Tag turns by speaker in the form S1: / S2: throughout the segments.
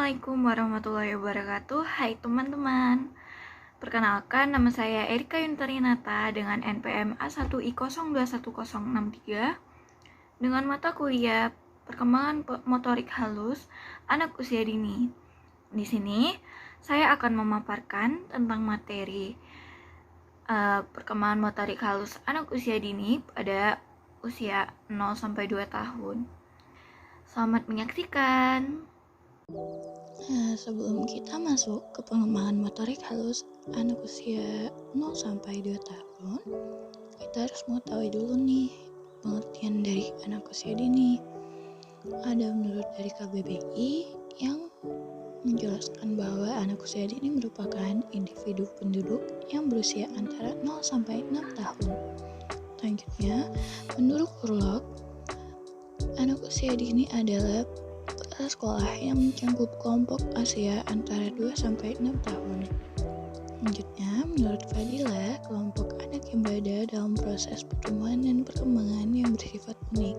S1: Assalamualaikum warahmatullahi wabarakatuh. Hai teman-teman. Perkenalkan, nama saya Erika Yuntarinata dengan NPM A1I021063 dengan mata kuliah Perkembangan Motorik Halus Anak Usia Dini. Di sini saya akan memaparkan tentang materi perkembangan motorik halus anak usia dini pada usia 0 sampai 2 tahun. Selamat menyaksikan.
S2: Nah, sebelum kita masuk ke pengembangan motorik halus anak usia 0 sampai 2 tahun, kita harus mengetahui dulu nih pengertian dari anak usia dini. Ada menurut dari KBBI yang menjelaskan bahwa anak usia dini merupakan individu penduduk yang berusia antara 0 sampai 6 tahun. Selanjutnya, menurut Urlop, anak usia dini adalah sekolah yang mencakup kelompok usia antara 2 sampai 6 tahun. Selanjutnya, menurut Fadila, kelompok anak yang berada dalam proses pertumbuhan dan perkembangan yang bersifat unik.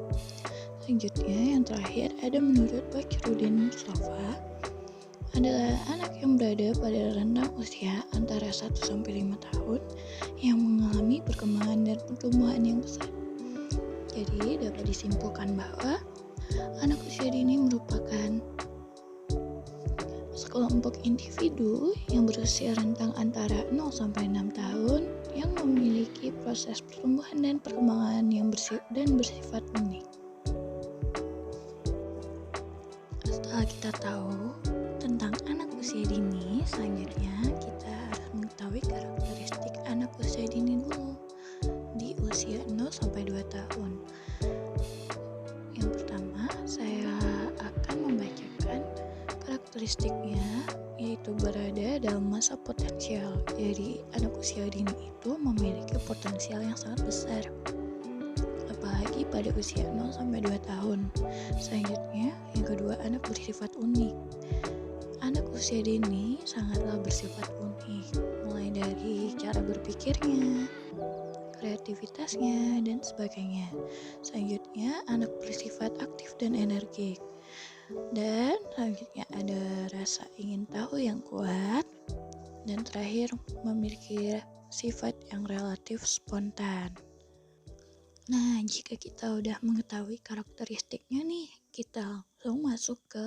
S2: Selanjutnya, yang terakhir ada menurut Bakirudin Mustafa, adalah anak yang berada pada rentang usia antara 1 sampai 5 tahun yang mengalami perkembangan dan pertumbuhan yang besar. Jadi, dapat disimpulkan bahwa anak usia dini merupakan sekelompok individu yang berusia rentang antara 0 sampai 6 tahun yang memiliki proses pertumbuhan dan perkembangan yang bersifat unik. Setelah kita tahu tentang anak usia dini, selanjutnya kita harus mengetahui karakteristik anak usia dini dulu di usia 0 sampai 2 tahun. Yang pertama, saya akan membacakan karakteristiknya, yaitu berada dalam masa potensial. Jadi, anak usia dini itu memiliki potensial yang sangat besar, apalagi pada usia 0 sampai 2 tahun. Selanjutnya, yang kedua, anak bersifat unik. Anak usia dini sangatlah bersifat unik, mulai dari cara berpikirnya, kreativitasnya, dan sebagainya. Selanjutnya, anak bersifat aktif dan energik. Dan selanjutnya ada rasa ingin tahu yang kuat. Dan terakhir, memiliki sifat yang relatif spontan. Nah, jika kita udah mengetahui karakteristiknya nih, kita langsung masuk ke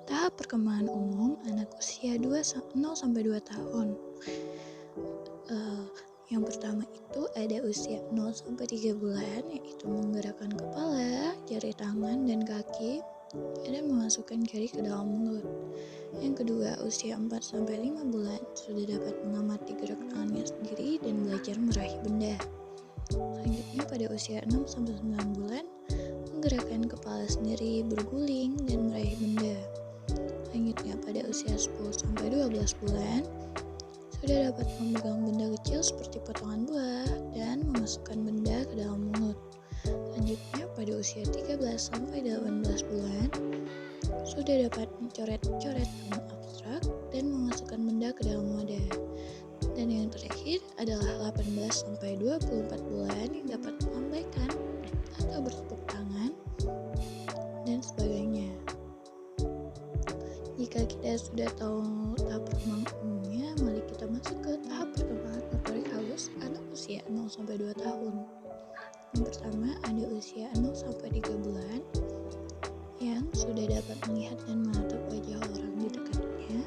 S2: tahap perkembangan umum anak usia 0 sampai 2 tahun. Yang pertama itu ada usia 0 sampai 3 bulan, yaitu menggerakkan kepala, jari tangan, dan kaki, dan memasukkan jari ke dalam mulut. Yang kedua, usia 4 sampai 5 bulan sudah dapat mengamati gerak tangannya sendiri dan belajar meraih benda. Selanjutnya pada usia 6 sampai 9 bulan menggerakkan kepala sendiri, berguling, dan meraih benda. Selanjutnya pada usia 10 sampai 12 bulan sudah dapat memegang benda kecil seperti potongan buah dan memasukkan benda ke dalam mulut. Selanjutnya pada usia 13 sampai 18 bulan sudah dapat mencoret-coret bentuk abstrak dan memasukkan benda ke dalam wadah. Dan yang terakhir adalah 18 sampai 24 bulan yang dapat melambaikan atau bertepuk tangan dan sebagainya. Jika kita sudah tahu tahap perkembangan umumnya, mari kita masuk ke tahap perkembangan motorik halus anak usia 0 sampai 2 tahun. Yang pertama ada usia 0 sampai 3 bulan yang sudah dapat melihat dan menatap wajah orang di dekatnya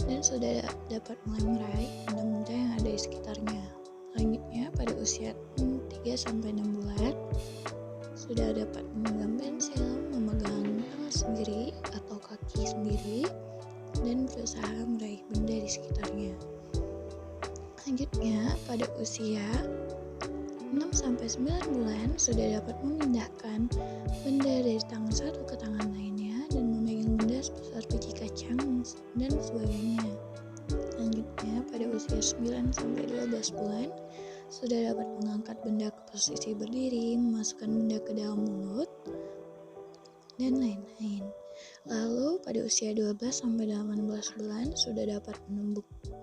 S2: dan sudah dapat mulai meraih benda-benda yang ada di sekitarnya. Selanjutnya pada usia 3 sampai 6 bulan sudah dapat memegang pensil, memegang tangan sendiri atau kaki sendiri, dan berusaha meraih benda di sekitarnya. Selanjutnya pada usia 6 sampai 9 bulan sudah dapat memindahkan benda dari tangan satu ke tangan lainnya dan memegang benda sebesar biji kacang dan sebagainya. Selanjutnya pada usia 9 sampai 12 bulan sudah dapat mengangkat benda ke posisi berdiri, memasukkan benda ke dalam mulut, dan lain-lain. Lalu pada usia 12 sampai 18 bulan sudah dapat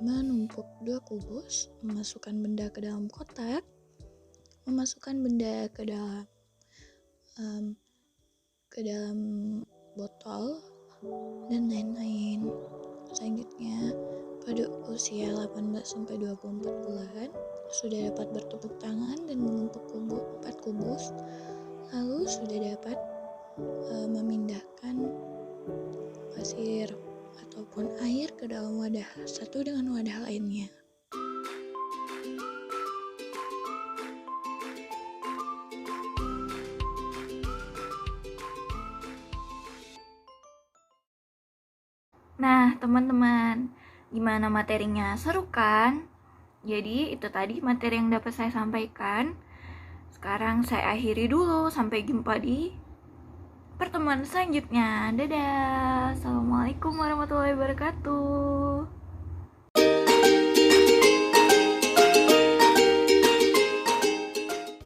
S2: menumpuk 2 kubus, memasukkan benda ke dalam kotak, memasukkan benda ke dalam botol, dan lain-lain. Selanjutnya, pada usia 18-24 bulan, sudah dapat bertepuk tangan dan menumpuk 4 kubus, lalu sudah dapat memindahkan pasir ataupun air ke dalam wadah satu dengan wadah lainnya.
S1: Nah, teman-teman, gimana materinya? Seru kan? Jadi, itu tadi materi yang dapat saya sampaikan. Sekarang saya akhiri dulu. Sampai jumpa di pertemuan selanjutnya. Dadah. Assalamualaikum warahmatullahi wabarakatuh.